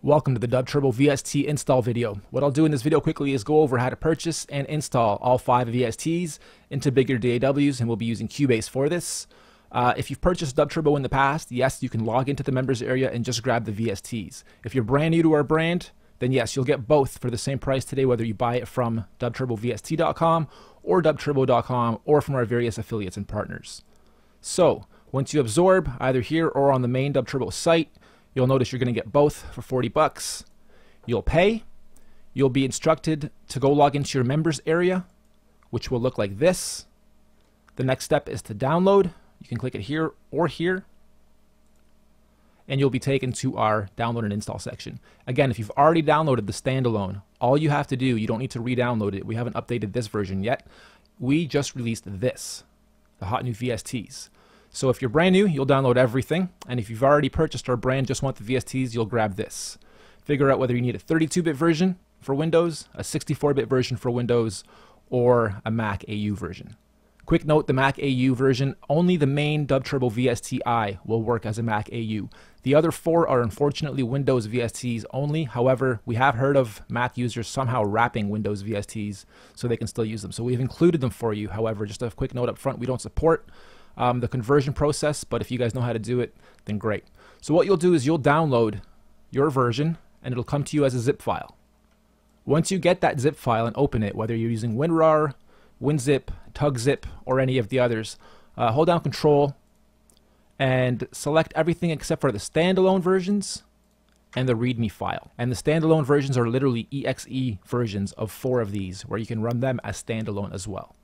Welcome to the DubTurbo VST install video. What I'll do in this video quickly is go over how to purchase and install all 5 VSTs into bigger DAWs, and we'll be using Cubase for this. If you've purchased DubTurbo in the past, yes, you can log into the members area and just grab the VSTs. If you're brand new to our brand, then yes, you'll get both for the same price today, whether you buy it from DubTurboVST.com or DubTurbo.com or from our various affiliates and partners. So, once you absorb either here or on the main DubTurbo site, you'll notice you're going to get both for 40 bucks. You'll pay. You'll be instructed to go log into your members area, which will look like this. The next step is to download. You can click it here or here, and you'll be taken to our download and install section. Again, if you've already downloaded the standalone, all you have to do, you don't need to re-download it. We haven't updated this version yet. We just released this, the hot new VSTs. So if you're brand new, you'll download everything, and if you've already purchased our brand, just want the VSTs, you'll grab this. Figure out whether you need a 32-bit version for Windows, a 64-bit version for Windows, or a Mac AU version. Quick note, the Mac AU version, only the main DubTurbo VST-I will work as a Mac AU. The other 4 are unfortunately Windows VSTs only. However, we have heard of Mac users somehow wrapping Windows VSTs so they can still use them. So we've included them for you. However, just a quick note up front, we don't support the conversion process, but if you guys know how to do it, then great. So what you'll do is you'll download your version, and it'll come to you as a zip file. Once you get that zip file and open it, whether you're using WinRAR, WinZip, TugZip, or any of the others, hold down Control and select everything except for the standalone versions and the README file. And the standalone versions are literally exe versions of 4 of these, where you can run them as standalone as well.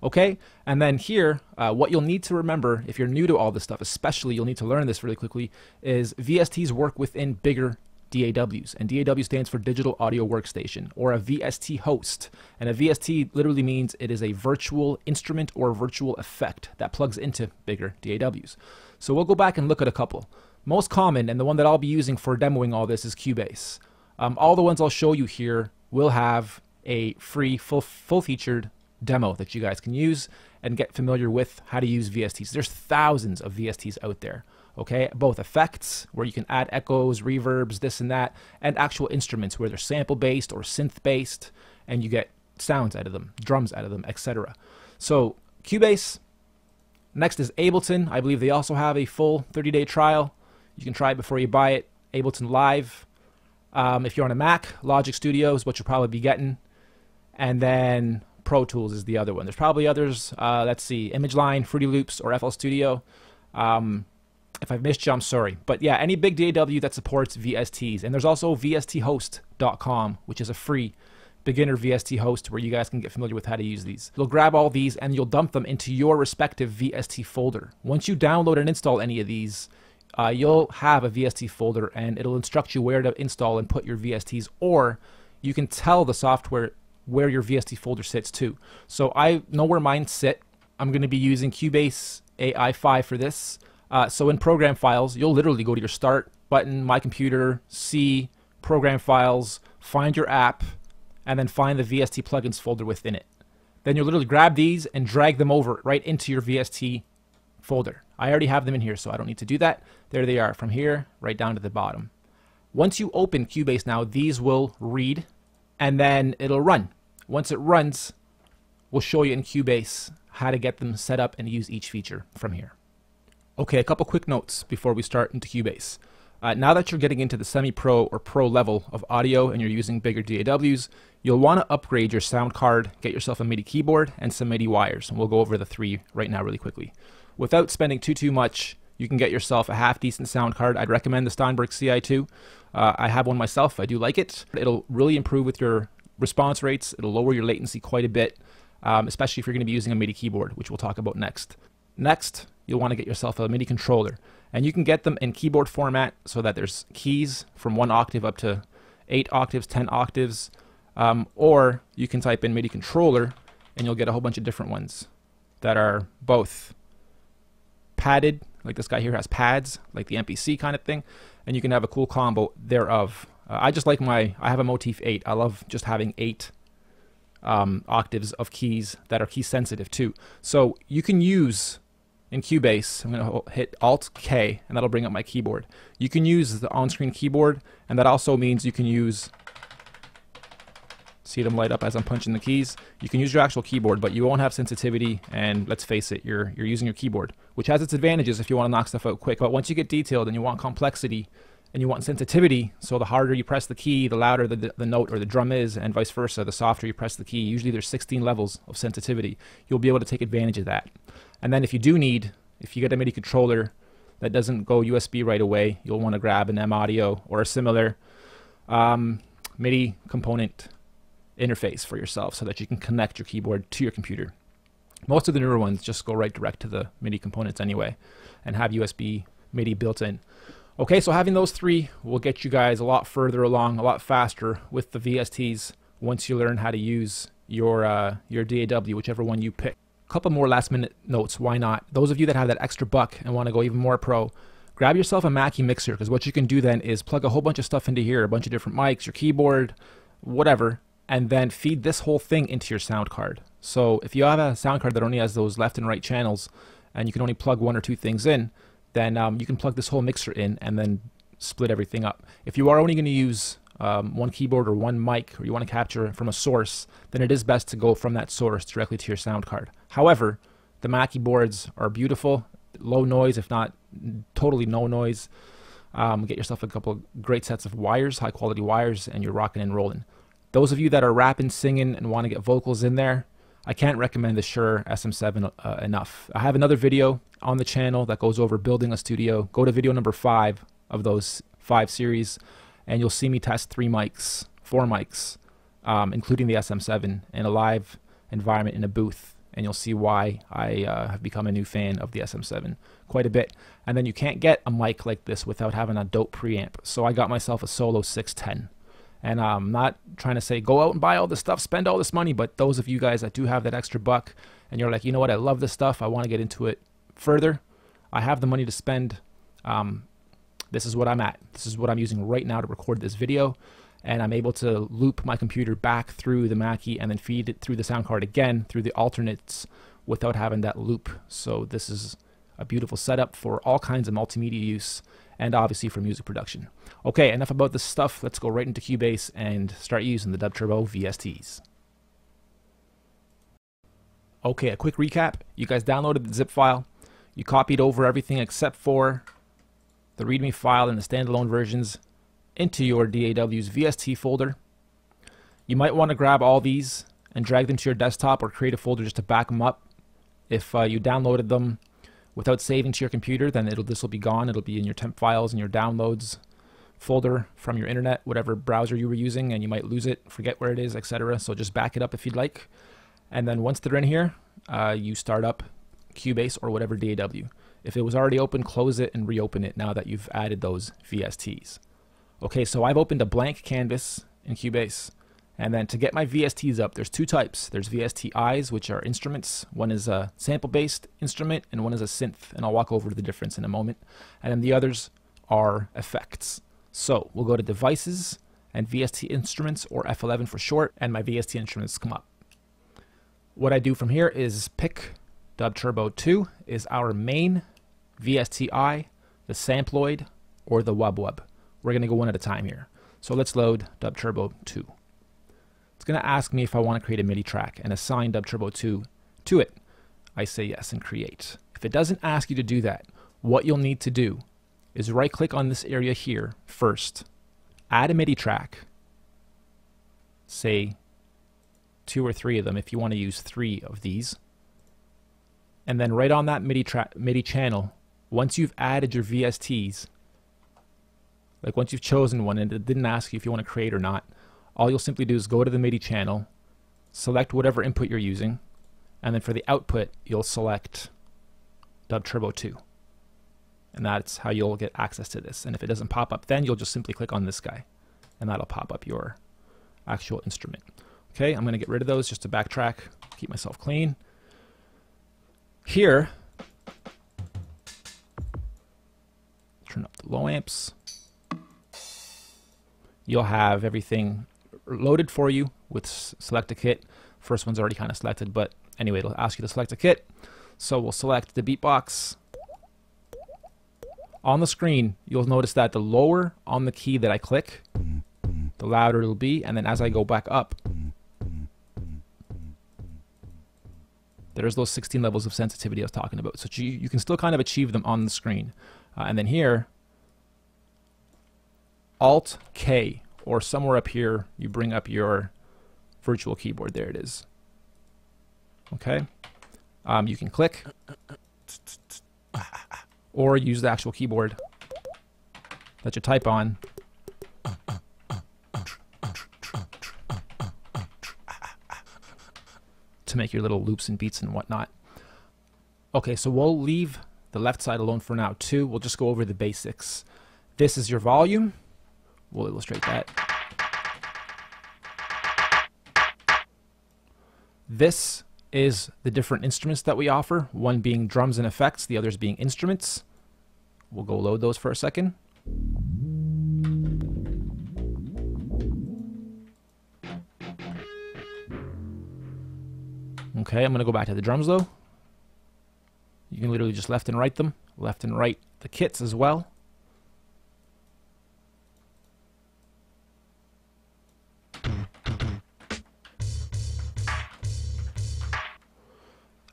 Okay, and then here, what you'll need to remember, if you're new to all this stuff, especially you'll need to learn this really quickly, is VSTs work within bigger DAWs, and DAW stands for Digital Audio Workstation, or a VST host. And a VST literally means it is a virtual instrument or virtual effect that plugs into bigger DAWs. So we'll go back and look at a couple. Most common, and the one that I'll be using for demoing all this, is Cubase. All the ones I'll show you here will have a free, full-featured demo that you guys can use and get familiar with how to use VSTs. There's thousands of VSTs out there, okay? Both effects, where you can add echoes, reverbs, this and that, and actual instruments where they're sample-based or synth-based, and you get sounds out of them, drums out of them, etc. So Cubase. Next is Ableton. I believe they also have a full 30-day trial. You can try it before you buy it. Ableton Live. If you're on a Mac, Logic Studio is what you'll probably be getting. And then Pro Tools is the other one. There's probably others. Let's see, ImageLine, Fruity Loops, or FL Studio. If I've missed you, I'm sorry. But yeah, any big DAW that supports VSTs. And there's also vsthost.com, which is a free beginner VST host where you guys can get familiar with how to use these. You'll grab all these and you'll dump them into your respective VST folder. Once you download and install any of these, you'll have a VST folder, and it'll instruct you where to install and put your VSTs, or you can tell the software where your VST folder sits too. So I know where mine sit. I'm going to be using Cubase AI5 for this. So in program files, you'll literally go to your start button, My Computer, see program files, find your app, and then find the VST plugins folder within it. Then you'll literally grab these and drag them over right into your VST folder. I already have them in here, so I don't need to do that. There they are, from here right down to the bottom. Once you open Cubase now, these will read, and then it'll run. Once it runs, we'll show you in Cubase how to get them set up and use each feature from here. Okay, a couple quick notes before we start into Cubase. Now that you're getting into the semi-pro or pro level of audio and you're using bigger DAWs, you'll want to upgrade your sound card, get yourself a MIDI keyboard and some MIDI wires. And we'll go over the 3 right now really quickly. Without spending too much, you can get yourself a half-decent sound card. I'd recommend the Steinberg CI2. I have one myself. I do like it. It'll really improve with your response rates. It'll lower your latency quite a bit, especially if you're going to be using a MIDI keyboard, which we'll talk about next. Next, you'll want to get yourself a MIDI controller, and you can get them in keyboard format so that there's keys from 1 octave up to 8 octaves, 10 octaves, or you can type in MIDI controller and you'll get a whole bunch of different ones that are both padded, like this guy here has pads, like the MPC kind of thing, and you can have a cool combo thereof. I just like I have a Motif 8. I love just having 8 octaves of keys that are key sensitive too. So you can use in Cubase, I'm going to hit Alt-K, and that'll bring up my keyboard. You can use the on-screen keyboard, and that also means you can use, see them light up as I'm punching the keys. You can use your actual keyboard, but you won't have sensitivity, and let's face it, you're using your keyboard, which has its advantages if you want to knock stuff out quick. But once you get detailed and you want complexity and you want sensitivity, so the harder you press the key, the louder the note or the drum is, and vice versa, the softer you press the key. Usually there's 16 levels of sensitivity. You'll be able to take advantage of that. And then if you get a MIDI controller that doesn't go USB right away, you'll want to grab an M Audio or a similar MIDI component interface for yourself so that you can connect your keyboard to your computer. Most of the newer ones just go right direct to the MIDI components anyway and have USB MIDI built in. Okay, so having those three will get you guys a lot further along, a lot faster with the VSTs once you learn how to use your DAW, whichever one you pick. A couple more last minute notes, why not? Those of you that have that extra buck and want to go even more pro, grab yourself a Mackie mixer, because what you can do then is plug a whole bunch of stuff into here, a bunch of different mics, your keyboard, whatever, and then feed this whole thing into your sound card. So if you have a sound card that only has those left and right channels and you can only plug one or two things in, then you can plug this whole mixer in and then split everything up. If you are only going to use one keyboard or one mic, or you want to capture from a source, then it is best to go from that source directly to your sound card. However, the Mackie boards are beautiful, low noise, if not totally no noise. Get yourself a couple of great sets of wires, high quality wires, and you're rocking and rolling. Those of you that are rapping, singing, and want to get vocals in there, I can't recommend the Shure SM7 enough. I have another video on the channel that goes over building a studio. Go to video number 5 of those 5 series, and you'll see me test 4 mics, including the SM7 in a live environment in a booth, and you'll see why I have become a new fan of the SM7 quite a bit. And then you can't get a mic like this without having a dope preamp, so I got myself a Solo 610. And I'm not trying to say go out and buy all this stuff, spend all this money, but those of you guys that do have that extra buck and you're like, you know what, I love this stuff, I want to get into it further, I have the money to spend, this is what I'm at. This is what I'm using right now to record this video, and I'm able to loop my computer back through the Mackie and then feed it through the sound card again through the alternates without having that loop. So this is a beautiful setup for all kinds of multimedia use and obviously for music production. Okay, enough about this stuff. Let's go right into Cubase and start using the DubTurbo VSTs. Okay, a quick recap. You guys downloaded the zip file. You copied over everything except for the README file and the standalone versions into your DAW's VST folder. You might want to grab all these and drag them to your desktop or create a folder just to back them up. If you downloaded them without saving to your computer, then this will be gone. It'll be in your temp files and your downloads folder from your internet, whatever browser you were using, and you might lose it, forget where it is, etc. So just back it up if you'd like. And then once they're in here, you start up Cubase or whatever DAW. If it was already open, close it and reopen it now that you've added those VSTs. Okay, so I've opened a blank canvas in Cubase. And then to get my VSTs up, there's 2 types. There's VST-Is, which are instruments. One is a sample-based instrument, and one is a synth. And I'll walk over to the difference in a moment. And then the others are effects. So we'll go to Devices and VST Instruments, or F11 for short, and my VST instruments come up. What I do from here is pick DubTurbo 2 is our main VST-I, the Samploid, or the Wub. We're going to go one at a time here. So let's load DubTurbo 2. It's going to ask me if I want to create a MIDI track and assign DubTurbo 2 to it. I say yes and create. If it doesn't ask you to do that, what you'll need to do is right click on this area here first, add a MIDI track, say 2 or 3 of them if you want to use 3 of these, and then right on that MIDI channel, once you've added your VSTs, like once you've chosen one and it didn't ask you if you want to create or not, all you'll simply do is go to the MIDI channel, select whatever input you're using, and then for the output, you'll select DubTurbo 2. And that's how you'll get access to this. And if it doesn't pop up, then you'll just simply click on this guy, and that'll pop up your actual instrument. Okay, I'm going to get rid of those just to backtrack, keep myself clean. Here, turn up the low amps. You'll have everything loaded for you with select a kit. First one's already kind of selected, but anyway, it'll ask you to select a kit. So we'll select the beatbox. On the screen, you'll notice that the lower on the key that I click, the louder it'll be, and then as I go back up, there's those 16 levels of sensitivity I was talking about. So you can still kind of achieve them on the screen. And then here, Alt-K, or somewhere up here, you bring up your virtual keyboard. There it is. Okay. You can click, or use the actual keyboard that you type on. To make your little loops and beats and whatnot. Okay, so we'll leave the left side alone for now too. We'll just go over the basics. This is your volume. We'll illustrate that. This is the different instruments that we offer, one being drums and effects, the others being instruments. We'll go load those for a second. Okay, I'm going to go back to the drums though. You can literally just left and right them. Left and right the kits as well.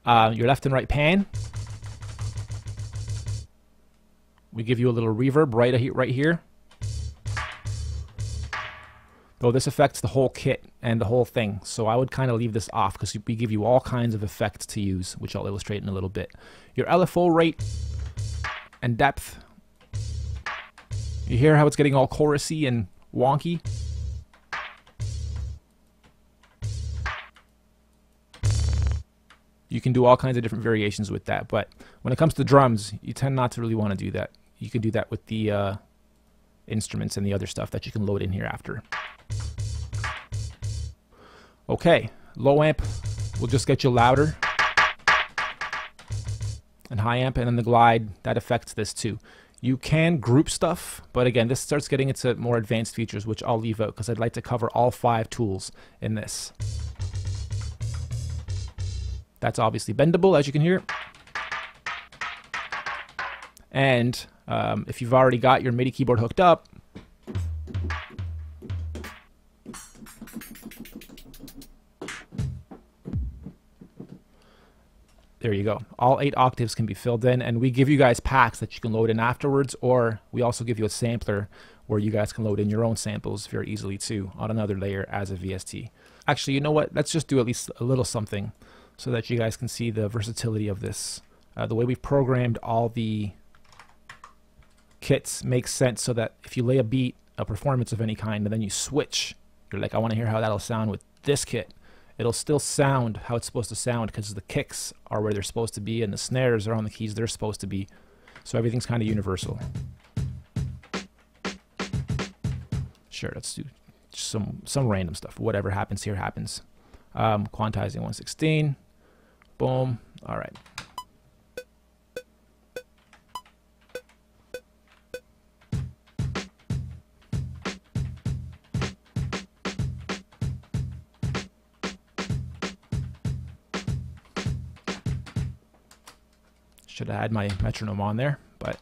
Your left and right pan. We give you a little reverb right here. Though this affects the whole kit and the whole thing, so I would kind of leave this off because we give you all kinds of effects to use, which I'll illustrate in a little bit. Your LFO rate and depth. You hear how it's getting all chorusy and wonky? You can do all kinds of different variations with that, but when it comes to drums, you tend not to really want to do that. You can do that with the instruments and the other stuff that you can load in here after. Okay, low amp will just get you louder, and high amp, and then the glide, that affects this too. You can group stuff, but again, this starts getting into more advanced features, which I'll leave out because I'd like to cover all 5 tools in this. That's obviously bendable, as you can hear. And if you've already got your MIDI keyboard hooked up, there you go. All 8 octaves can be filled in, and we give you guys packs that you can load in afterwards, or we also give you a sampler where you guys can load in your own samples very easily too on another layer as a VST. Actually, you know what? Let's just do at least a little something so that you guys can see the versatility of this. The way we've programmed all the kits makes sense so that if you lay a beat, a performance of any kind, and then you switch, you're like, I want to hear how that'll sound with this kit. It'll still sound how it's supposed to sound because the kicks are where they're supposed to be and the snares are on the keys they're supposed to be. So everything's kind of universal. Sure, let's do some random stuff. Whatever happens here happens. Quantizing 116. Boom. All right. Should have had my metronome on there, but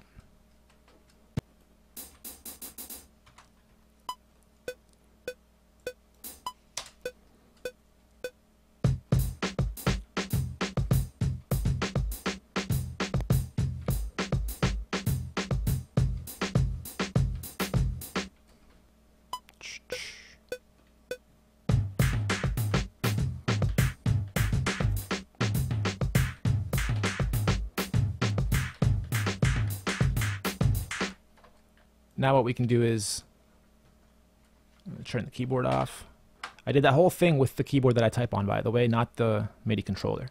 now what we can do is turn the keyboard off. I did that whole thing with the keyboard that I type on, by the way, not the MIDI controller.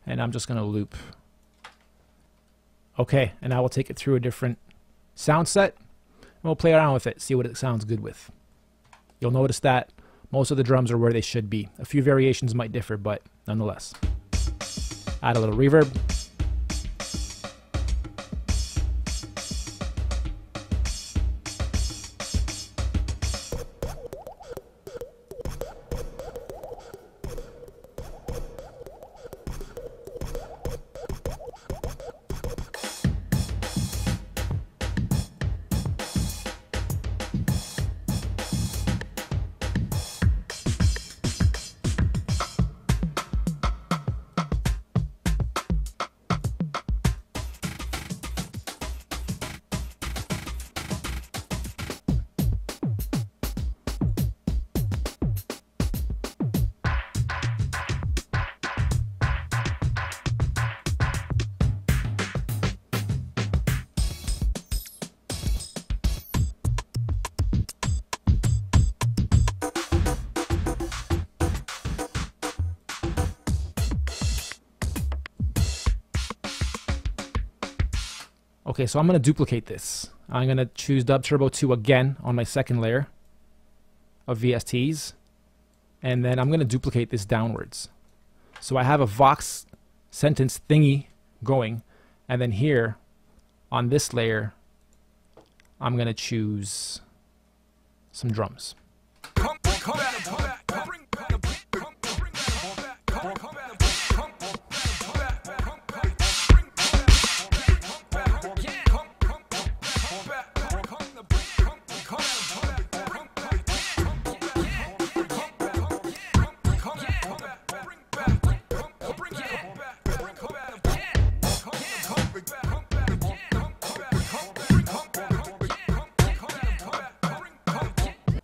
And I'm just going to loop. Okay, and now we'll take it through a different sound set, and we'll play around with it, see what it sounds good with. You'll notice that most of the drums are where they should be. A few variations might differ, but nonetheless. Add a little reverb. Okay, so I'm going to duplicate this. I'm going to choose DubTurbo 2 again on my second layer of VSTs, and then I'm going to duplicate this downwards. So I have a Vox sentence thingy going, and then here on this layer I'm going to choose some drums.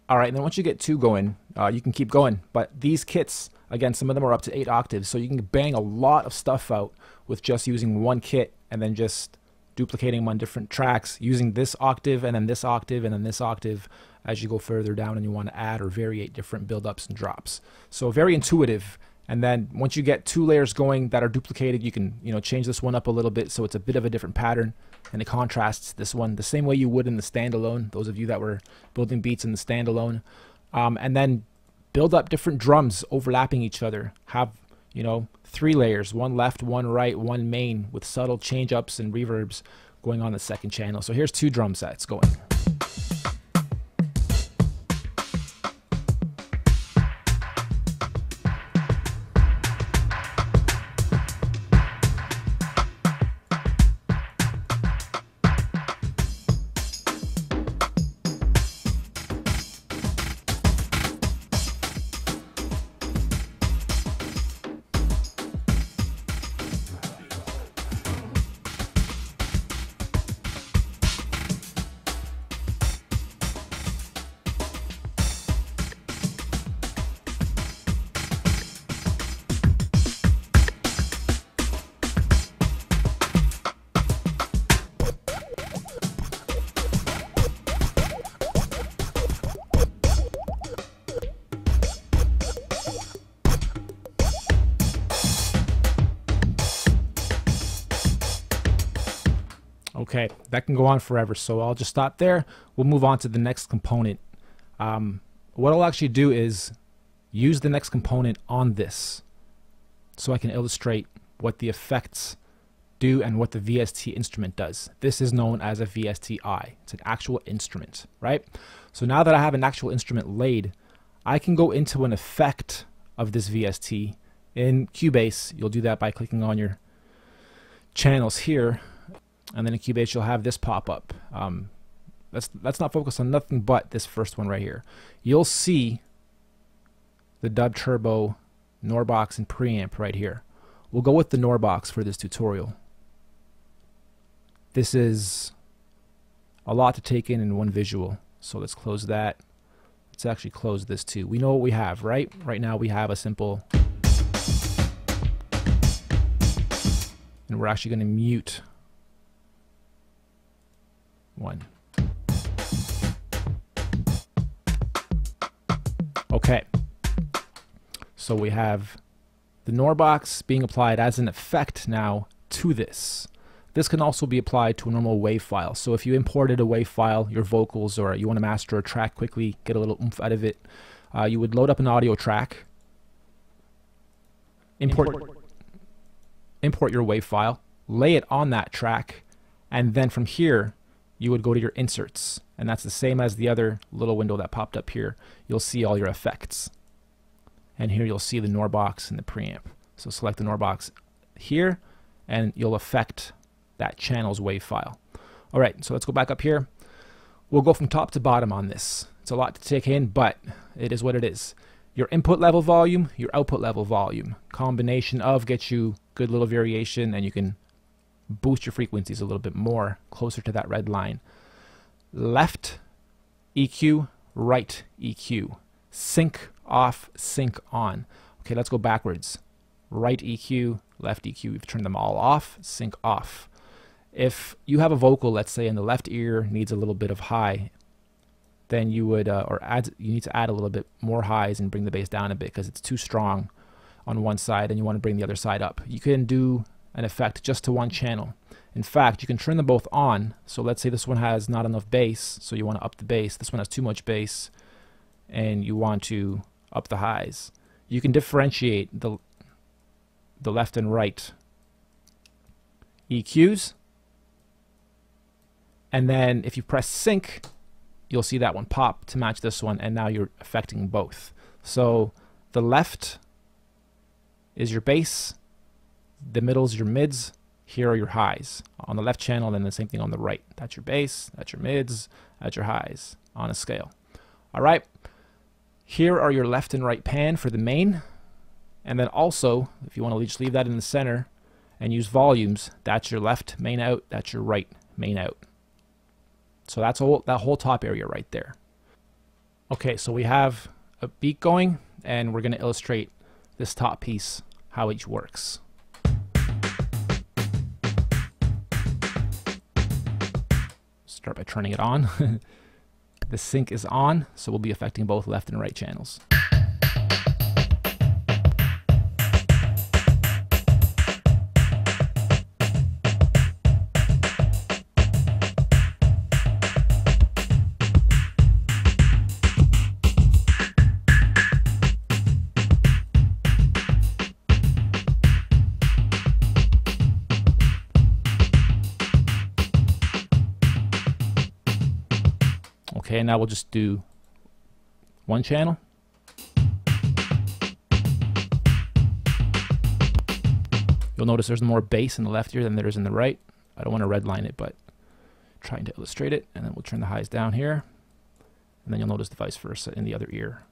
All right, and then once you get 2 going, you can keep going. But these kits, again, some of them are up to 8 octaves, so you can bang a lot of stuff out with just using one kit and then just duplicating them on different tracks, using this octave and then this octave and then this octave as you go further down and you want to add or variate different build-ups and drops. So very intuitive. And then once you get 2 layers going that are duplicated, you can change this one up a little bit so it's a bit of a different pattern, and it contrasts this one the same way you would in the standalone, those of you that were building beats in the standalone. And then build up different drums overlapping each other. Have 3 layers, one left, one right, one main, with subtle change ups and reverbs going on the second channel. So here's 2 drum sets going. Okay, that can go on forever, so I'll just stop there. We'll move on to the next component. What I'll actually do is use the next component on this so I can illustrate what the effects do and what the VST instrument does. This is known as a VST-I. It's an actual instrument, right? So now that I have an actual instrument laid, I can go into an effect of this VST. In Cubase, you'll do that by clicking on your channels here, and then in Cubase you'll have this pop up. Let's not focus on nothing but this first one right here. You'll see the DubTurbo Norbox and preamp right here. We'll go with the Norbox for this tutorial. This is a lot to take in one visual, so let's close that. Let's actually close this too. We know what we have, right? Right now we have a simple, and we're actually going to mute one. Okay, so we have the Norbox being applied as an effect now to this. This can also be applied to a normal WAV file. So if you imported a WAV file, your vocals, or you want to master a track quickly, get a little oomph out of it, you would load up an audio track, import your WAV file, lay it on that track, and then from here you would go to your inserts, and that's the same as the other little window that popped up here. You'll see all your effects, and here you'll see the Norbox and the preamp. So select the Norbox here, and you'll affect that channel's WAV file. All right, so let's go back up here. We'll go from top to bottom on this. It's a lot to take in, but it is what it is. Your input level volume, your output level volume, combination of gets you good little variation, and you can boost your frequencies a little bit more, closer to that red line. Left EQ, right EQ. Sync off, sync on. Okay, let's go backwards. Right EQ, left EQ, we've turned them all off, sync off. If you have a vocal, let's say, and the left ear needs a little bit of high, then you would, you need to add a little bit more highs and bring the bass down a bit because it's too strong on one side and you want to bring the other side up. You can do an effect just to one channel, In fact, you can turn them both on. So let's say this one has not enough bass, so you want to up the bass. This one has too much bass, and you want to up the highs. You can differentiate the left and right EQs, and then if you press sync, you'll see that one pop to match this one, and now you're affecting both. So the left is your bass, the middle is your mids, here are your highs on the left channel, and then the same thing on the right. That's your bass, that's your mids, that's your highs on a scale. All right, here are your left and right pan for the main, and then also if you want to just leave that in the center and use volumes, that's your left main out, that's your right main out. So that's that whole top area right there. Okay, so we have a beat going, and we're going to illustrate this top piece, how each works. Start by turning it on. The sync is on, so we'll be affecting both left and right channels. Okay, now we'll just do one channel. You'll notice there's more bass in the left ear than there is in the right. I don't want to redline it, but trying to illustrate it. And then we'll turn the highs down here. And then you'll notice the vice versa in the other ear.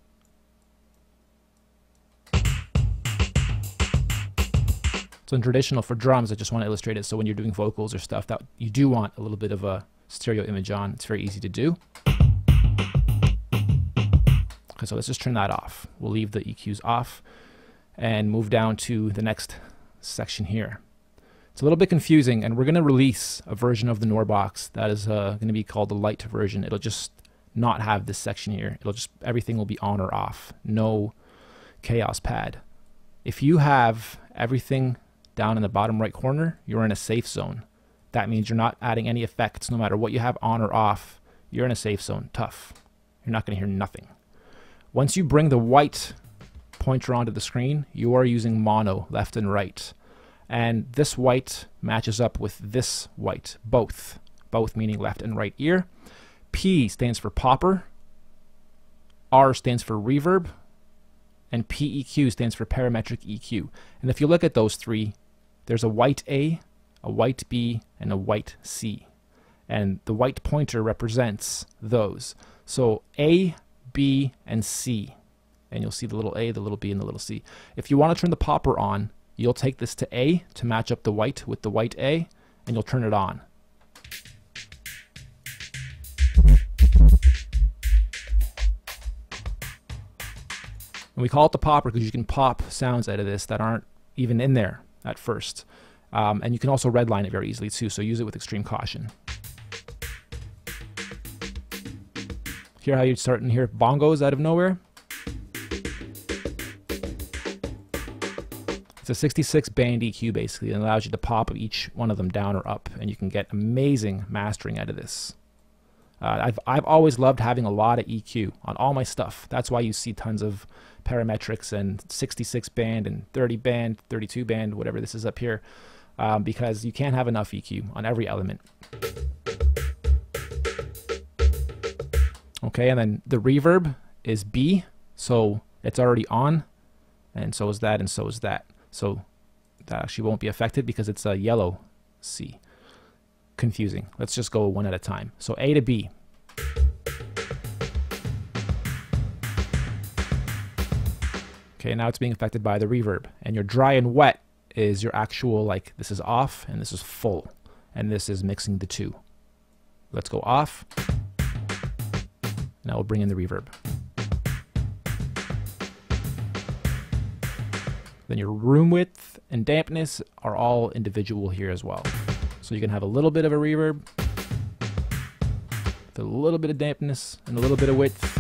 So in traditional for drums, I just want to illustrate it so when you're doing vocals or stuff that you do want a little bit of a stereo image on, it's very easy to do. Okay, so let's just turn that off. We'll leave the EQs off and move down to the next section here. It's a little bit confusing, and we're going to release a version of the Norbox that is going to be called the light version. It'll just not have this section here. It'll just, everything will be on or off. No chaos pad. If you have everything down in the bottom right corner, you're in a safe zone. That means you're not adding any effects. No matter what you have on or off, you're in a safe zone. Tough. You're not going to hear nothing. Once you bring the white pointer onto the screen, you are using mono, left and right. And this white matches up with this white, both meaning left and right ear. P stands for popper, R stands for reverb, and PEQ stands for parametric EQ. And if you look at those three, there's a white A, a white B, and a white C. And the white pointer represents those. So A, B, and C. And you'll see the little A, the little B, and the little C. If you want to turn the popper on, you'll take this to A to match up the white with the white A, and you'll turn it on. And we call it the popper because you can pop sounds out of this that aren't even in there at first. And you can also redline it very easily too, so use it with extreme caution. Hear how you're starting to hear bongos out of nowhere? It's a 66 band EQ basically, and allows you to pop each one of them down or up, and you can get amazing mastering out of this. I've always loved having a lot of EQ on all my stuff. That's why you see tons of parametrics and 66 band and 30 band, 32 band, whatever this is up here, because you can't have enough EQ on every element. Okay, and then the reverb is B, so it's already on, and so is that, and so is that. So that actually won't be affected because it's a yellow C. Confusing. Let's just go one at a time. So A to B. Okay, now it's being affected by the reverb. And your dry and wet is your actual, like, this is off and this is full. And this is mixing the two. Let's go off. Now we'll bring in the reverb. Then your room width and dampness are all individual here as well. So you can have a little bit of a reverb, with a little bit of dampness, and a little bit of width.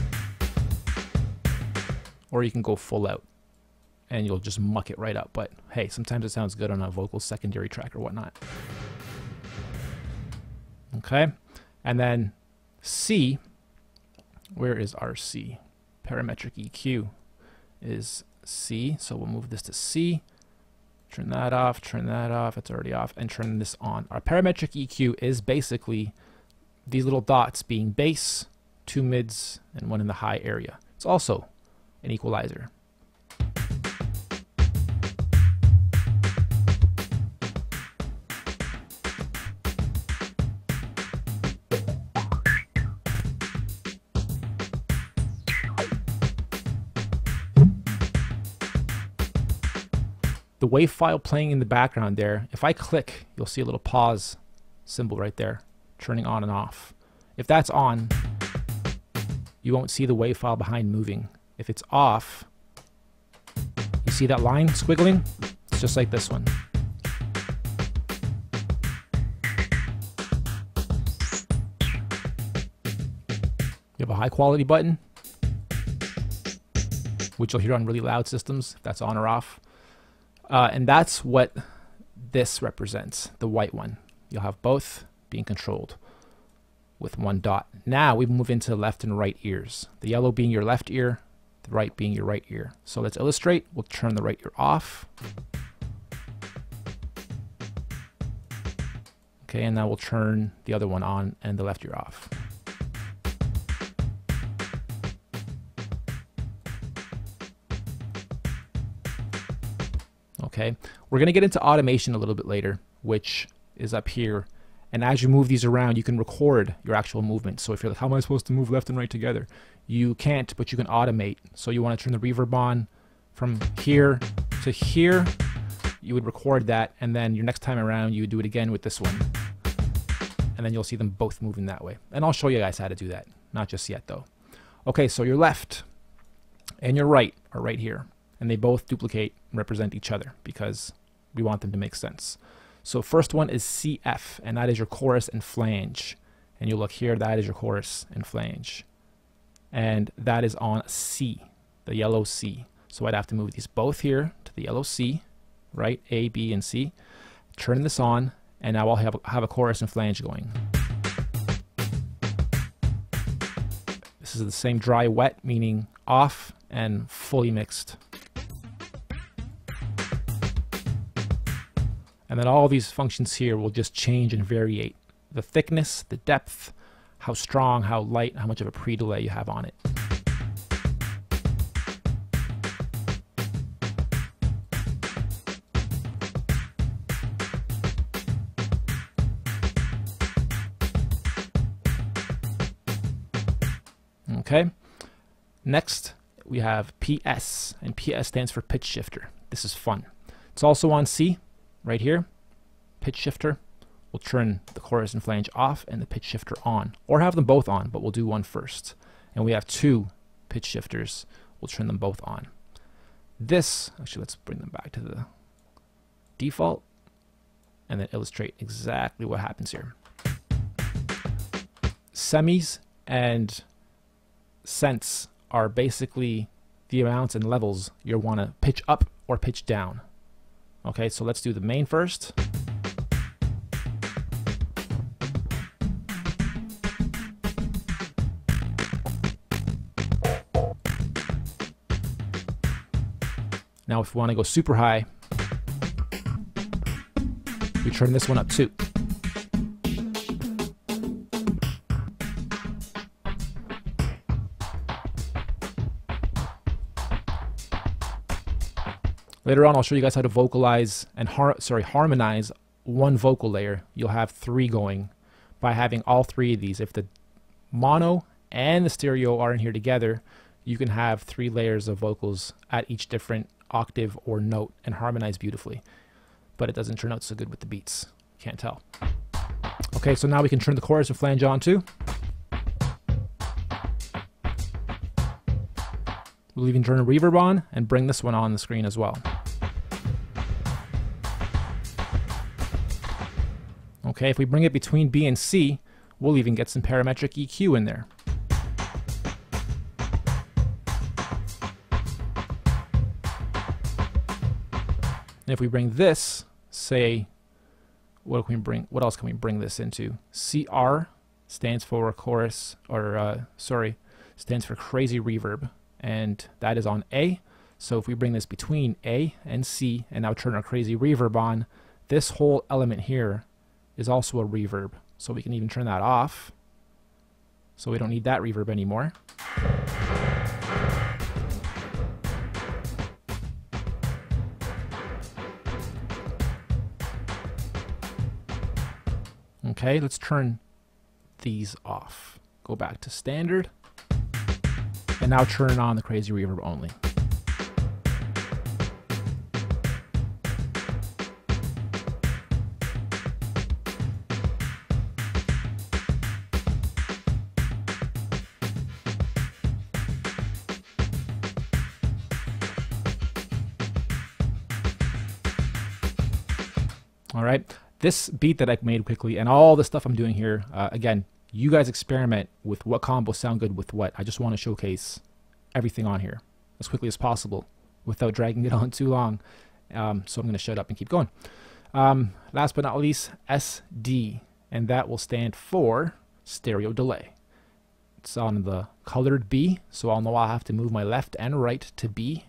Or you can go full out, and you'll just muck it right up. But hey, sometimes it sounds good on a vocal secondary track or whatnot. Okay, and then C, where is our C? Parametric EQ is C, so we'll move this to C, turn that off, it's already off, and turn this on. Our parametric EQ is basically these little dots being bass, 2 mids, and 1 in the high area. It's also an equalizer. The wave file playing in the background there, if I click, you'll see a little pause symbol right there, turning on and off. If that's on, you won't see the wave file behind moving. If it's off, you see that line squiggling? It's just like this one. You have a high quality button, which you'll hear on really loud systems, if that's on or off. And that's what this represents, the white one. You'll have both being controlled with one dot. Now we move into left and right ears. The yellow being your left ear, the right being your right ear. So let's illustrate. We'll turn the right ear off. Okay, and now we'll turn the other one on and the left ear off. Okay, we're going to get into automation a little bit later, which is up here. And as you move these around, you can record your actual movement. So if you're like, how am I supposed to move left and right together? You can't, but you can automate. So you want to turn the reverb on from here to here. You would record that, and then your next time around, you would do it again with this one. And then you'll see them both moving that way. And I'll show you guys how to do that. Not just yet, though. Okay, so your left and your right are right here. And they both duplicate and represent each other because we want them to make sense. So first one is CF, and that is your chorus and flange. And you look here, that is your chorus and flange. And that is on C, the yellow C. So I'd have to move these both here to the yellow C, right? A, B, and C. Turn this on, and now I'll have a chorus and flange going. This is the same dry wet, meaning off and fully mixed. And then all these functions here will just change and variate. The thickness, the depth, how strong, how light, how much of a pre-delay you have on it. Okay. Next, we have PS, and PS stands for pitch shifter. This is fun. It's also on C. Right here, pitch shifter. We'll turn the chorus and flange off and the pitch shifter on, or have them both on, but we'll do one first. And we have 2 pitch shifters. We'll turn them both on. This, actually, let's bring them back to the default and then illustrate exactly what happens here. Semis and cents are basically the amounts and levels you want to pitch up or pitch down. Okay, so let's do the main first. Now if we want to go super high, we turn this one up too. Later on, I'll show you guys how to vocalize and harmonize one vocal layer. You'll have 3 going by having all 3 of these. If the mono and the stereo are in here together, you can have 3 layers of vocals at each different octave or note and harmonize beautifully. But it doesn't turn out so good with the beats. Can't tell. Okay, so now we can turn the chorus and flange on too. We'll even turn a reverb on and bring this one on the screen as well. Okay, if we bring it between B and C, we'll even get some parametric EQ in there. And if we bring this, say, what can we bring? What else can we bring this into? CR stands for chorus, or stands for crazy reverb, and that is on A. So if we bring this between A and C, and now turn our crazy reverb on, this whole element here is also a reverb. So we can even turn that off. So we don't need that reverb anymore. Okay, let's turn these off. Go back to standard. And now turn on the crazy reverb only. All right, this beat that I made quickly and all the stuff I'm doing here, again, you guys experiment with what combos sound good with what. I just want to showcase everything on here as quickly as possible without dragging it on too long. So I'm going to shut up and keep going. Last but not least, SD, and that will stand for stereo delay. It's on the colored B, so I'll know I'll have to move my left and right to B.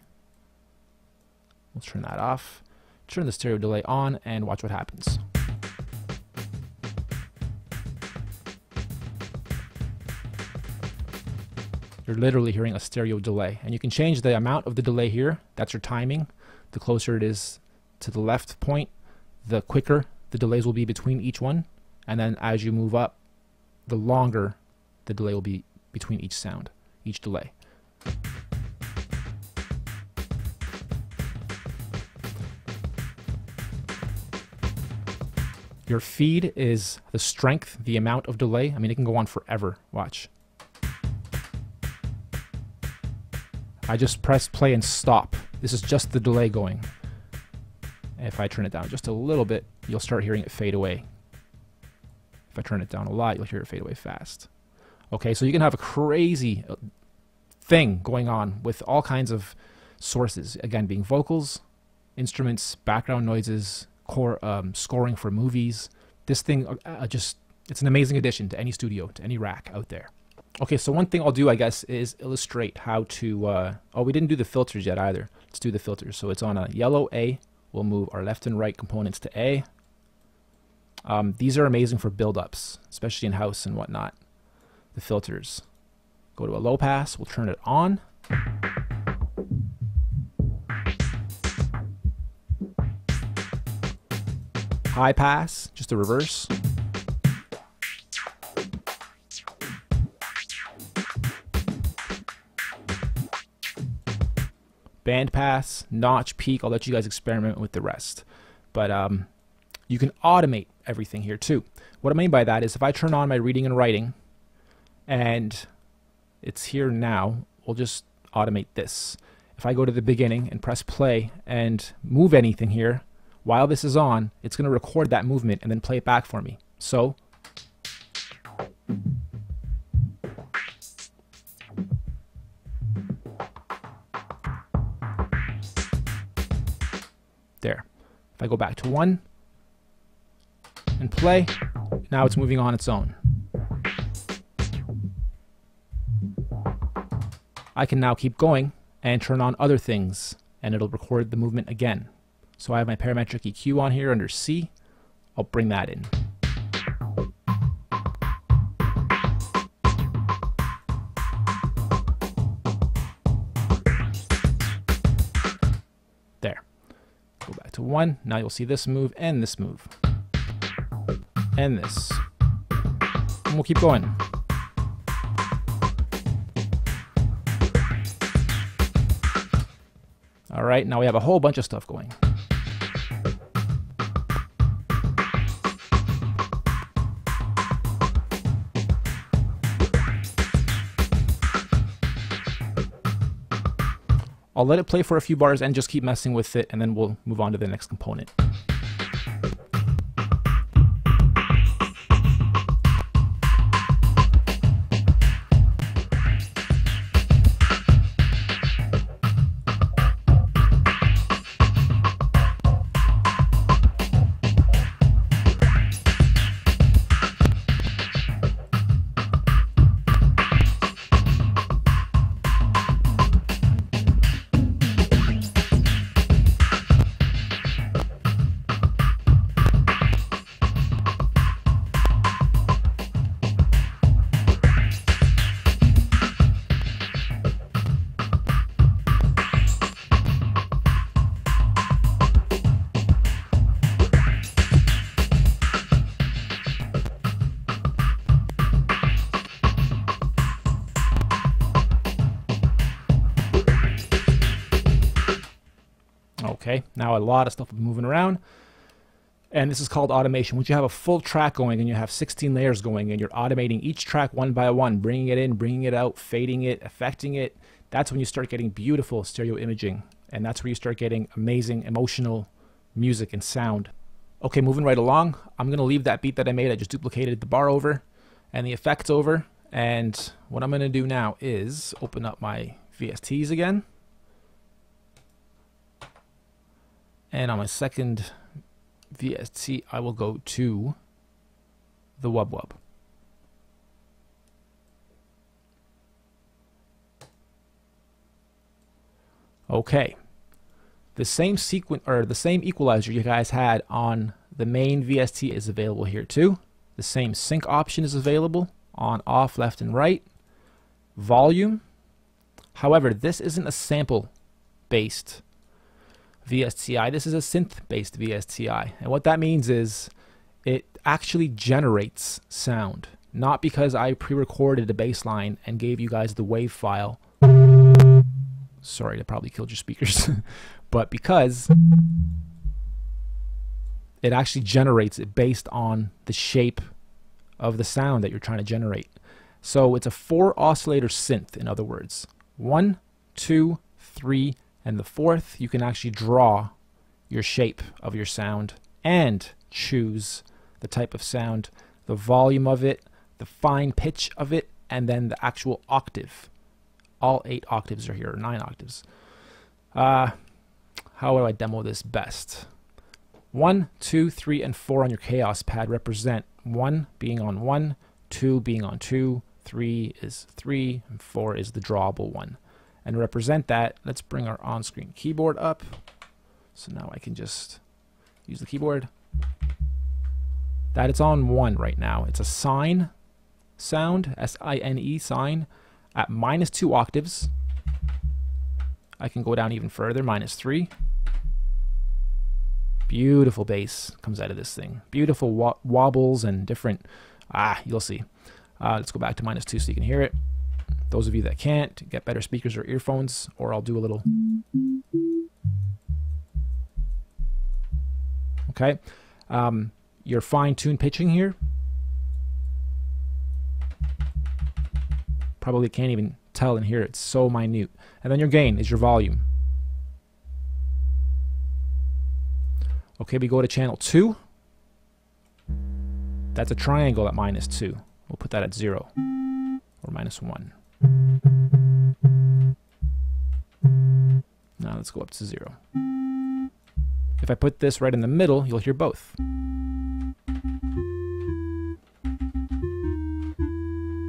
We'll turn that off. Turn the stereo delay on and watch what happens. You're literally hearing a stereo delay, and you can change the amount of the delay here. That's your timing. The closer it is to the left point, the quicker the delays will be between each one, and then as you move up, the longer the delay will be between each sound, each delay. Your feed is the strength, the amount of delay. I mean, it can go on forever. Watch. I just press play and stop. This is just the delay going. If I turn it down just a little bit, you'll start hearing it fade away. If I turn it down a lot, you'll hear it fade away fast. Okay, so you can have a crazy thing going on with all kinds of sources. Again, being vocals, instruments, background noises, scoring for movies. This thing it's an amazing addition to any studio, to any rack out there. Okay, so one thing I'll do, I guess, is illustrate how to oh, we didn't do the filters yet either. Let's do the filters. So it's on a yellow A. We'll move our left and right components to A. These are amazing for build-ups, especially in house and whatnot. The filters. Go to a low pass, we'll turn it on. High pass, just the reverse. Band pass, notch, peak. I'll let you guys experiment with the rest. But you can automate everything here too. What I mean by that is if I turn on my reading and writing, and it's here now, we'll just automate this. If I go to the beginning and press play and move anything here, while this is on, it's going to record that movement and then play it back for me. So, there. If I go back to 1 and play, now it's moving on its own. I can now keep going and turn on other things, and it'll record the movement again. So I have my parametric EQ on here under C. I'll bring that in. There. Go back to 1. Now you'll see this move and this move. And this. And we'll keep going. All right, now we have a whole bunch of stuff going. I'll let it play for a few bars and just keep messing with it, and then we'll move on to the next component. Okay, now a lot of stuff is moving around. And this is called automation. Once you have a full track going and you have 16 layers going and you're automating each track one by one, bringing it in, bringing it out, fading it, affecting it, that's when you start getting beautiful stereo imaging. And that's where you start getting amazing emotional music and sound. Okay, moving right along, I'm going to leave that beat that I made. I just duplicated the bar over and the effects over. And what I'm going to do now is open up my VSTs again. And on my second VST, I will go to the Wub. Okay, the same sequence or the same equalizer you guys had on the main VST is available here too. The same sync option is available on off, left, and right. Volume. However, this isn't a sample-based VSTi. This is a synth-based VSTi. And what that means is it actually generates sound. Not because I pre-recorded a bass line and gave you guys the wave file. Sorry, that probably killed your speakers. But because it actually generates it based on the shape of the sound that you're trying to generate. So it's a 4 oscillator synth, in other words. 1, 2, 3, and the 4th, you can actually draw your shape of your sound and choose the type of sound, the volume of it, the fine pitch of it, and then the actual octave. All 8 octaves are here, or 9 octaves. How do I demo this best? 1, 2, 3, and 4 on your chaos pad represent 1 being on 1, 2 being on 2, 3 is 3, and 4 is the drawable one. And to represent that, let's bring our on-screen keyboard up. So now I can just use the keyboard. That it's on 1 right now. It's a sine sound, S-I-N-E, sine, at -2 octaves. I can go down even further, -3. Beautiful bass comes out of this thing. Beautiful wobbles and different, you'll see. Let's go back to -2 so you can hear it. Those of you that can't, get better speakers or earphones, or I'll do a little. Okay. Your fine-tuned pitching here. Probably can't even tell and hear it. It's so minute. And then your gain is your volume. Okay, we go to channel 2. That's a triangle at -2. We'll put that at 0 or -1. Now let's go up to 0. If I put this right in the middle, you'll hear both.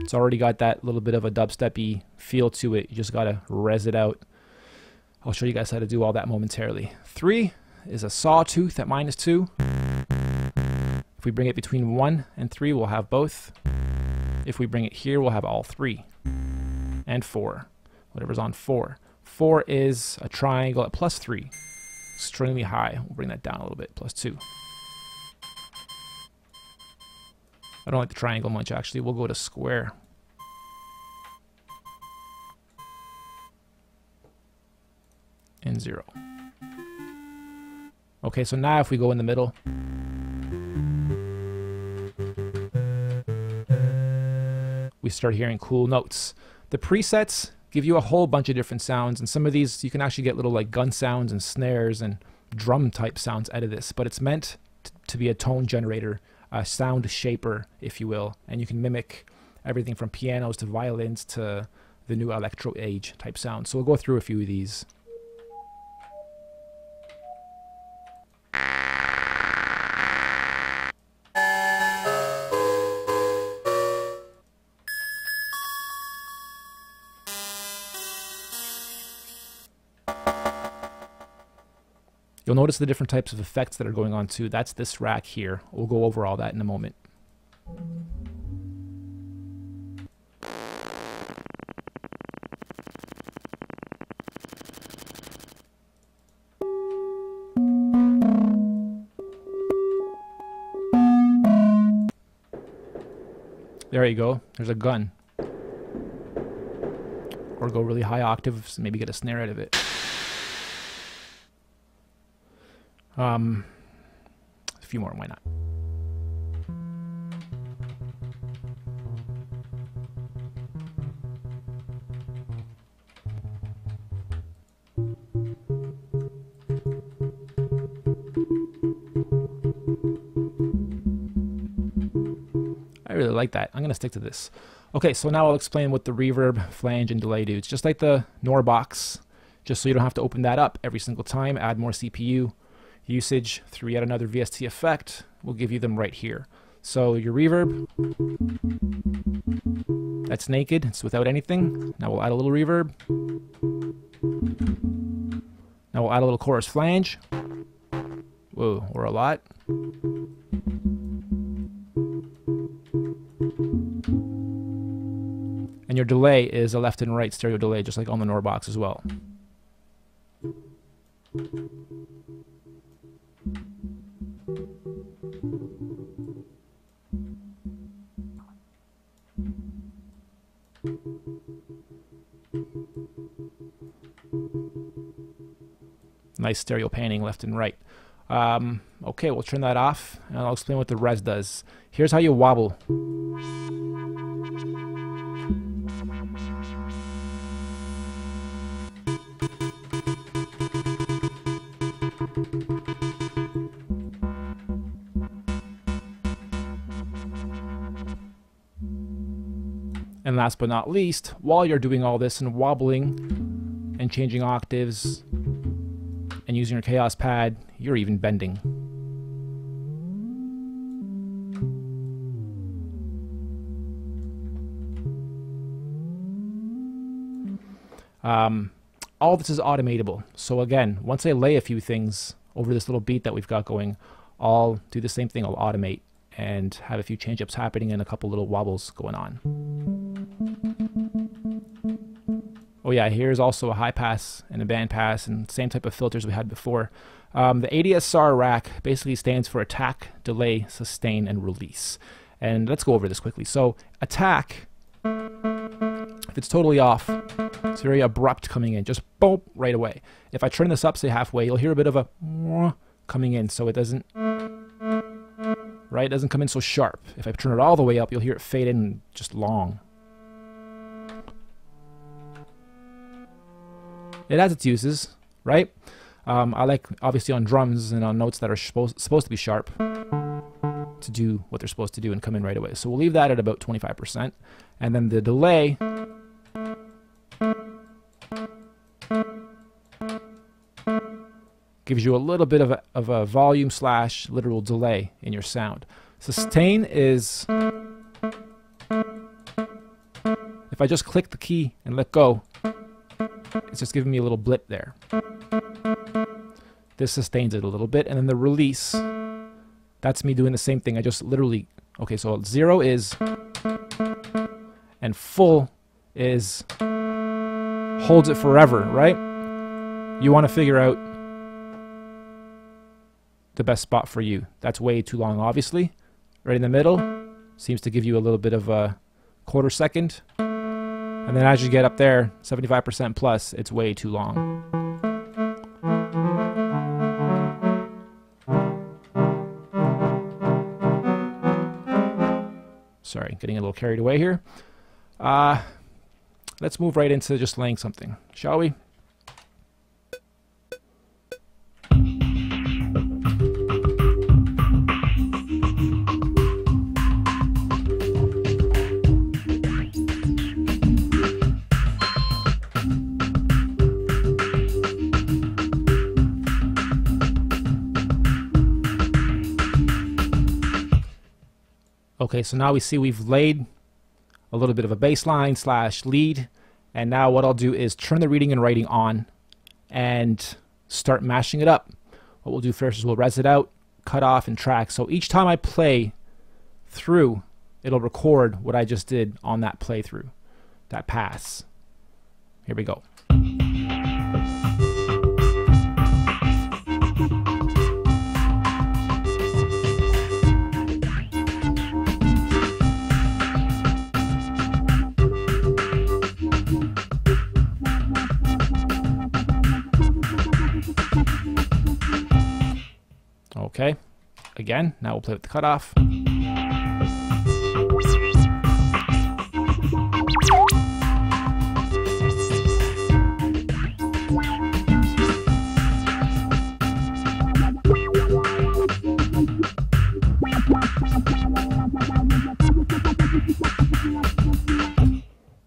It's already got that little bit of a dubstep-y feel to it. You just gotta res it out. I'll show you guys how to do all that momentarily. 3 is a sawtooth at -2. If we bring it between 1 and 3, we'll have both. If we bring it here, we'll have all 3. And 4, whatever's on 4. 4 is a triangle at +3. Extremely high. We'll bring that down a little bit, +2. I don't like the triangle much, actually. We'll go to square. And 0. Okay, so now if we go in the middle, we start hearing cool notes. The presets give you a whole bunch of different sounds, and some of these you can actually get little like gun sounds and snares and drum type sounds out of this, but it's meant to be a tone generator, a sound shaper, if you will, and you can mimic everything from pianos to violins to the new electro age type sound. So we'll go through a few of these. You'll notice the different types of effects that are going on too. That's this rack here. We'll go over all that in a moment. There you go. There's a gun. Or go really high octaves, maybe get a snare out of it. A few more, why not? I really like that. I'm going to stick to this. Okay, so now I'll explain what the reverb, flange, and delay do. It's just like the NOR box, just so you don't have to open that up every single time. Add more CPU usage through yet another VST effect. We'll give you them right here. So your reverb, that's naked. It's without anything. Now we'll add a little reverb. Now we'll add a little chorus flange. Whoa, or a lot. And your delay is a left and right stereo delay, just like on the NOR box as well. Nice stereo panning left and right. Okay, we'll turn that off, and I'll explain what the res does. Here's how you wobble. And last but not least, while you're doing all this and wobbling and changing octaves and using your chaos pad, you're even bending. All this is automatable. So again, once I lay a few things over this little beat that we've got going, I'll do the same thing. I'll automate and have a few change-ups happening and a couple little wobbles going on. Oh yeah, here's also a high pass and a band pass and same type of filters we had before. The ADSR rack basically stands for attack, delay, sustain, and release. And let's go over this quickly. So attack, if it's totally off, it's very abrupt coming in, just boom, right away. If I turn this up, say halfway, you'll hear a bit of a coming in, so it doesn't, right, it doesn't come in so sharp. If I turn it all the way up, you'll hear it fade in just long. It has its uses, right? I like, obviously, on drums and on notes that are supposed to be sharp to do what they're supposed to do and come in right away. So we'll leave that at about 25%. And then the delay, gives you a little bit of a volume / literal delay in your sound. Sustain is, if I just click the key and let go, it's just giving me a little blip there. This sustains it a little bit. And then the release, that's me doing the same thing. I just literally, okay, so 0 is, and full is, holds it forever, right? You want to figure out the best spot for you. That's way too long, obviously. Right in the middle seems to give you a little bit of a quarter second. And then as you get up there, 75% plus, it's way too long. Sorry, getting a little carried away here. Let's move right into just laying something, shall we? Okay, so now we see we've laid a little bit of a bass line / lead, and now what I'll do is turn the reading and writing on and start mashing it up. What we'll do first is we'll res it out, cut off, and track. So each time I play through, it'll record what I just did on that playthrough, that pass. Here we go. Okay, again, now we'll play with the cutoff.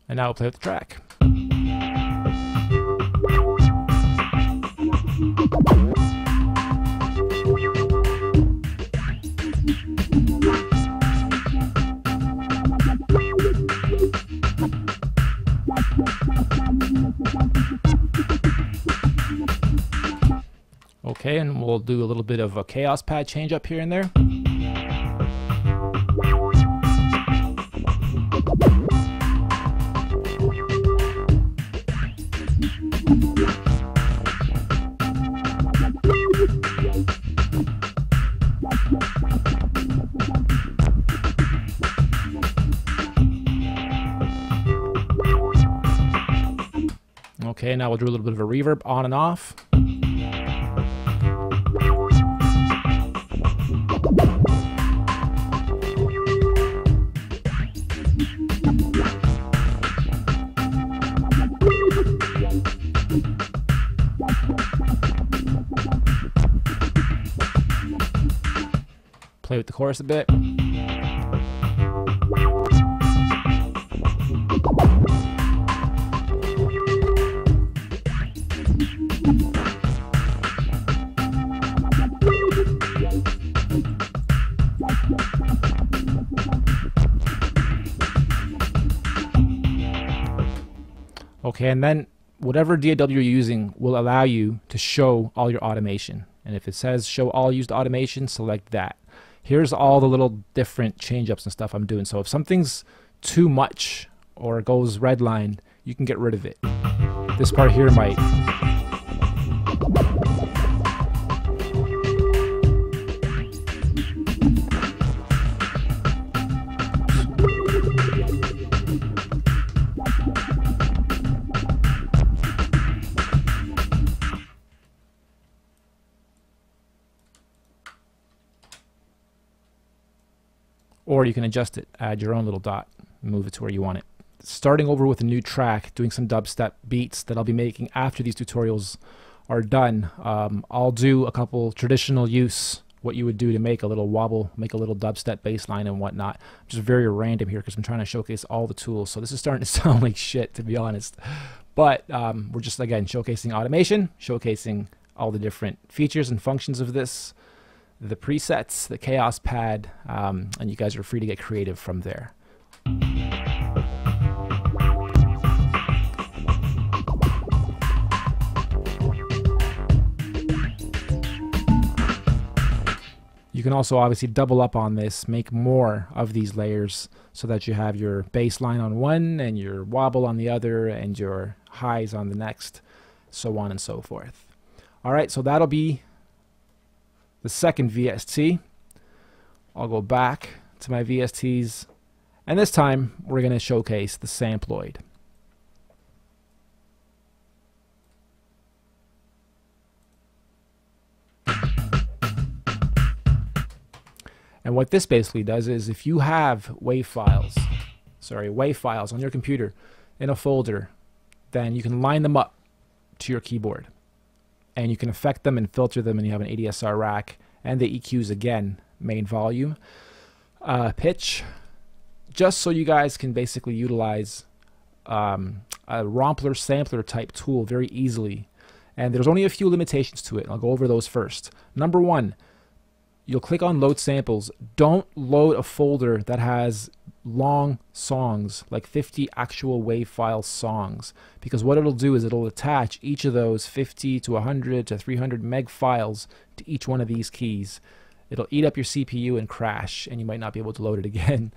And now we'll play with the track. Okay, and we'll do a little bit of a chaos pad change up here and there. Okay, now we'll do a little bit of a reverb on and off. Play with the chorus a bit. Okay, and then whatever DAW you're using will allow you to show all your automation. And if it says show all used automation, select that. Here's all the little different change-ups and stuff I'm doing. So if something's too much or goes redline, you can get rid of it. This part here might. Or you can adjust it, add your own little dot, move it to where you want it. Starting over with a new track, doing some dubstep beats that I'll be making after these tutorials are done. I'll do a couple traditional use, what you would do to make a little wobble, make a little dubstep bass line and whatnot. Just very random here because I'm trying to showcase all the tools. So this is starting to sound like shit, to be honest. But we're just, again, showcasing automation, showcasing all the different features and functions of this, the presets, the chaos pad, and you guys are free to get creative from there. You can also obviously double up on this, make more of these layers so that you have your bass line on one and your wobble on the other and your highs on the next, so on and so forth. All right, so that'll be the second VST. I'll go back to my VSTs, and this time we're going to showcase the samploid. And what this basically does is if you have WAV files on your computer in a folder, then you can line them up to your keyboard. And you can affect them and filter them, and you have an ADSR rack and the EQs again, main volume, pitch, just so you guys can basically utilize a Rompler sampler type tool very easily. And there's only a few limitations to it. I'll go over those first. Number one, you'll click on load samples. Don't load a folder that has long songs, like 50 actual WAV file songs, because what it'll do is it'll attach each of those 50 to 100 to 300 meg files to each one of these keys. It'll eat up your CPU and crash, and you might not be able to load it again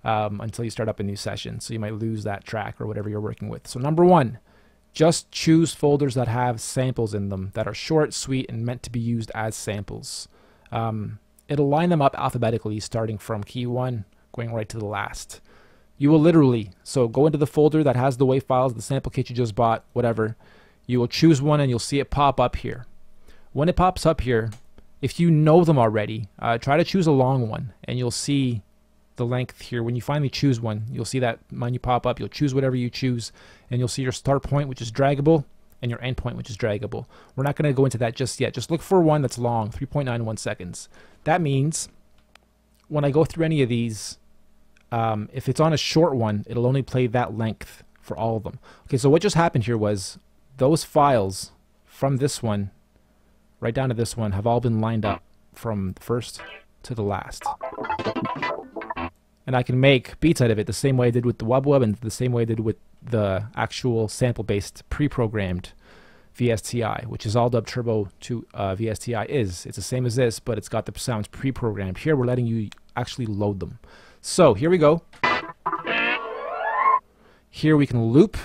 until you start up a new session, so you might lose that track or whatever you're working with. So number one, just choose folders that have samples in them that are short, sweet, and meant to be used as samples. It'll line them up alphabetically starting from key 1 going right to the last. You will literally, so go into the folder that has the WAV files, the sample kit you just bought, whatever. You will choose one and you'll see it pop up here. When it pops up here, if you know them already, try to choose a long one, and you'll see the length here. When you finally choose one, you'll see that menu pop up. You'll choose whatever you choose, and you'll see your start point, which is draggable, and your end point, which is draggable. We're not going to go into that just yet. Just look for one that's long, 3.91 seconds. That means when I go through any of these, if it's on a short one, it'll only play that length for all of them. Okay, so what just happened here was those files from this one right down to this one have all been lined up from the first to the last. And I can make beats out of it the same way I did with the Wobbleboss and the same way I did with the actual sample-based pre-programmed VSTi, which is all DubTurbo VSTi is. It's the same as this, but it's got the sounds pre-programmed. Here we're letting you actually load them. So here we go. Here we can loop,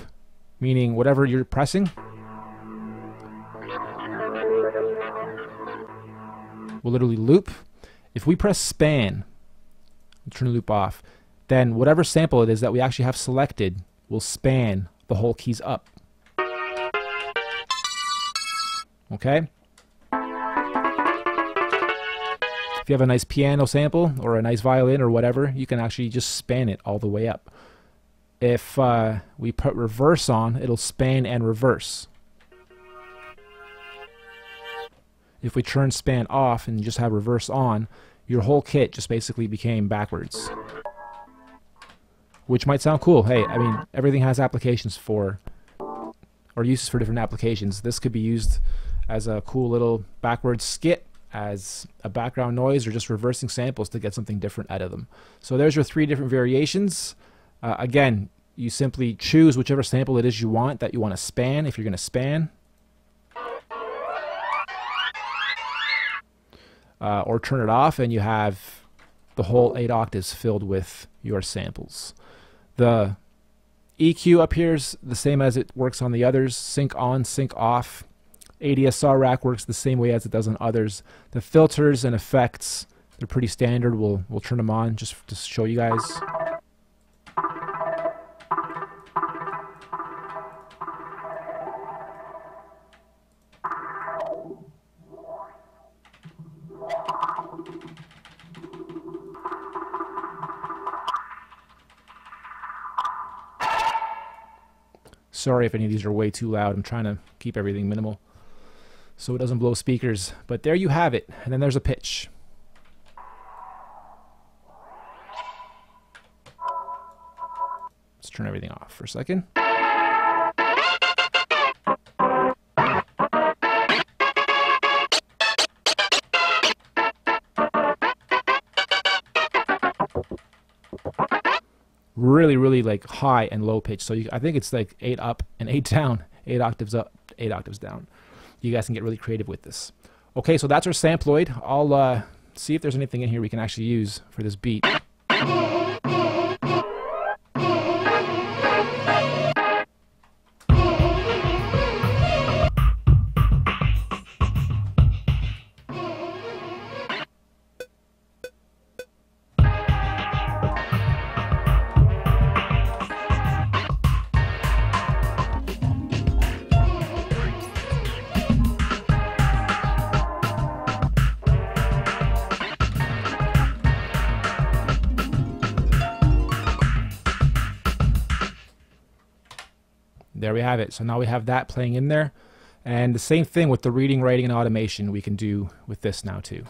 meaning whatever you're pressing. We'll literally loop. If we press span, turn the loop off, then whatever sample it is that we actually have selected will span the whole keys up. Okay? If you have a nice piano sample or a nice violin or whatever, you can actually just span it all the way up. If we put reverse on, it'll span and reverse. If we turn span off and just have reverse on, your whole kit just basically became backwards. Which might sound cool. Hey, I mean, everything has applications for, or uses for different applications. This could be used as a cool little backwards skit, as a background noise, or just reversing samples to get something different out of them. So there's your 3 different variations. Again, you simply choose whichever sample it is you want, that you want to span, if you're going to span. Or turn it off, and you have the whole 8 octaves filled with your samples. The EQ up here is the same as it works on the others. Sync on, sync off. ADSR rack works the same way as it does on others. The filters and effects, they're pretty standard. We'll turn them on just to show you guys. Sorry if any of these are way too loud. I'm trying to keep everything minimal so it doesn't blow speakers. But there you have it. And then there's a pitch. Let's turn everything off for a second. Really like high and low pitch. So I think it's like 8 up and 8 down, 8 octaves up, 8 octaves down. You guys can get really creative with this. Okay, so that's our samploid. I'll see if there's anything in here we can actually use for this beat. There we have it. So now we have that playing in there. And the same thing with the reading, writing, and automation we can do with this now too.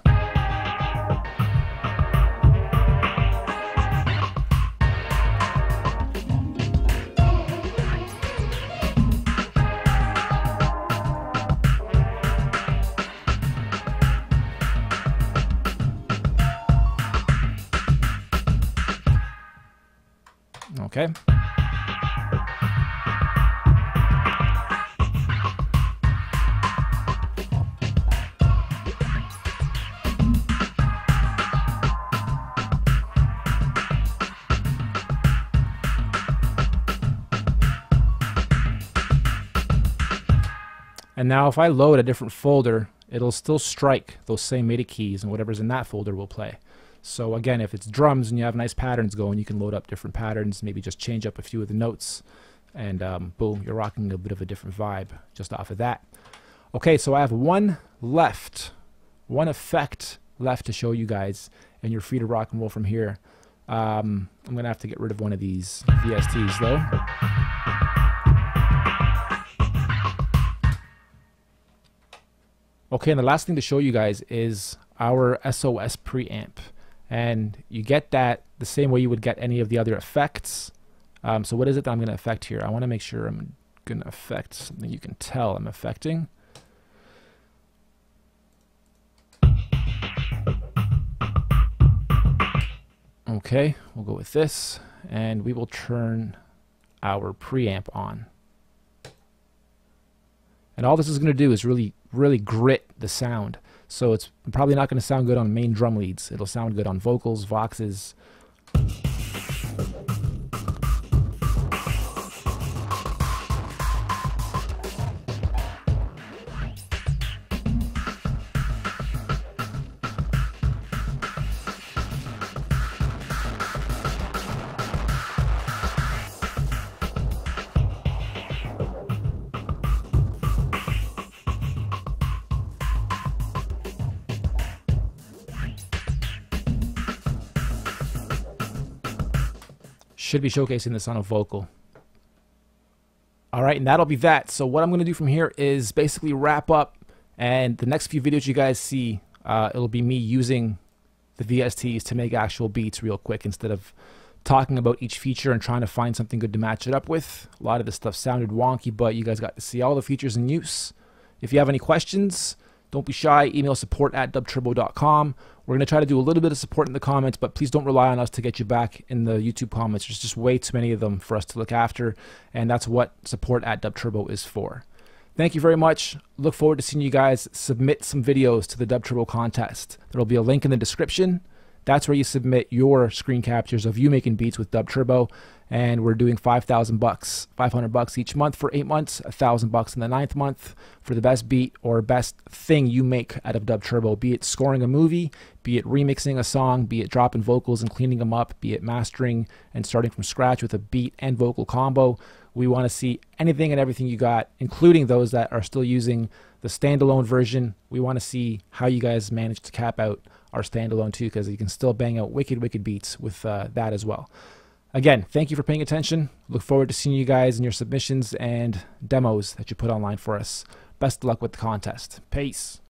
Okay. And now if I load a different folder, it'll still strike those same MIDI keys, and whatever's in that folder will play. So again, if it's drums and you have nice patterns going, you can load up different patterns, maybe just change up a few of the notes, and boom, you're rocking a bit of a different vibe just off of that. Okay, so I have one left, one effect left to show you guys, and you're free to rock and roll from here. I'm gonna have to get rid of one of these VSTs though. Okay, and the last thing to show you guys is our SOS preamp, and you get that the same way you would get any of the other effects. So what is it that I'm going to affect here? I want to make sure I'm going to affect something you can tell I'm affecting. Okay, we'll go with this, and we will turn our preamp on. And all this is going to do is really grit the sound. So it's probably not going to sound good on main drum leads. It'll sound good on vocals, voxes. Should be showcasing this on a vocal. All right, and that'll be that. So what I'm going to do from here is basically wrap up, and the next few videos you guys see, it'll be me using the VSTs to make actual beats real quick instead of talking about each feature and trying to find something good to match it up with. A lot of this stuff sounded wonky, but you guys got to see all the features in use. If you have any questions, don't be shy. Email support@dubturbo.com. We're going to try to do a little bit of support in the comments, but please don't rely on us to get you back in the YouTube comments. There's just way too many of them for us to look after, and that's what support@DubTurbo is for. Thank you very much. Look forward to seeing you guys submit some videos to the DubTurbo contest. There will be a link in the description. That's where you submit your screen captures of you making beats with DubTurbo, and we're doing $5,000, $500 each month for 8 months, $1,000 in the 9th month for the best beat or best thing you make out of DubTurbo, be it scoring a movie, be it remixing a song, be it dropping vocals and cleaning them up, be it mastering and starting from scratch with a beat and vocal combo. We want to see anything and everything you got, including those that are still using the standalone version. We want to see how you guys manage to cap out our standalone too, because you can still bang out wicked beats with that as well. Again, thank you for paying attention. Look forward to seeing you guys in your submissions and demos that you put online for us. Best of luck with the contest. Peace.